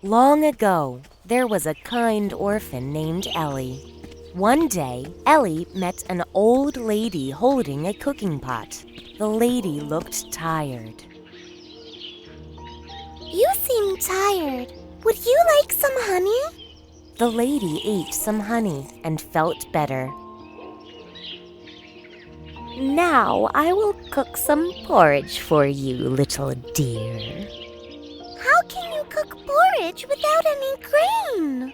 Long ago, there was a kind orphan named Elli. One day, Elli met an old lady holding a cooking pot. The lady looked tired. You seem tired. Would you like some honey? The lady ate some honey and felt better. Now I will cook some porridge for you, little dear. How can you cook porridge without any grain?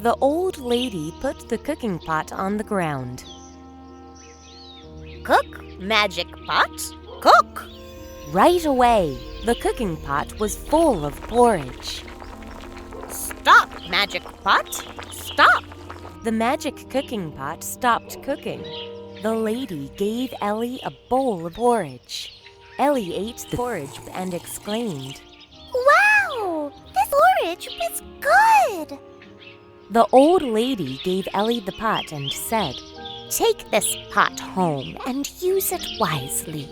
The old lady put the cooking pot on the ground. Cook, magic pot, cook! Right away, the cooking pot was full of porridge. Stop, magic pot, stop! The magic cooking pot stopped cooking. The lady gave Elli a bowl of porridge. Elli ate the porridge and exclaimed, Wow! This porridge was good! The old lady gave Elli the pot and said, Take this pot home and use it wisely.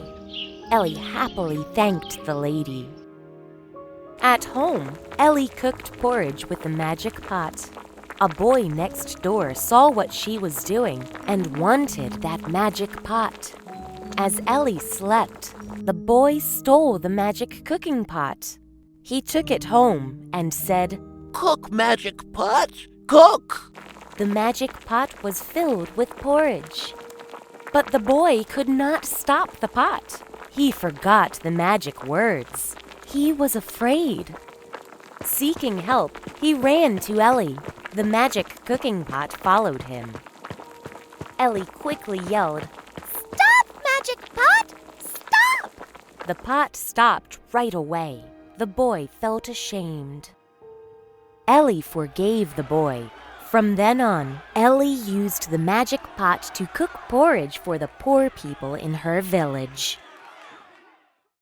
Elli happily thanked the lady. At home, Elli cooked porridge with the magic pot. A boy next door saw what she was doing and wanted that magic pot. As Elli slept, the boy stole the magic cooking pot. He took it home and said, Cook, magic pot, cook! The magic pot was filled with porridge. But the boy could not stop the pot. He forgot the magic words. He was afraid. Seeking help, he ran to Elli. The magic cooking pot followed him. Elli quickly yelled, Stop, magic pot! Stop! The pot stopped right away. The boy felt ashamed. Elli forgave the boy. From then on, Elli used the magic pot to cook porridge for the poor people in her village.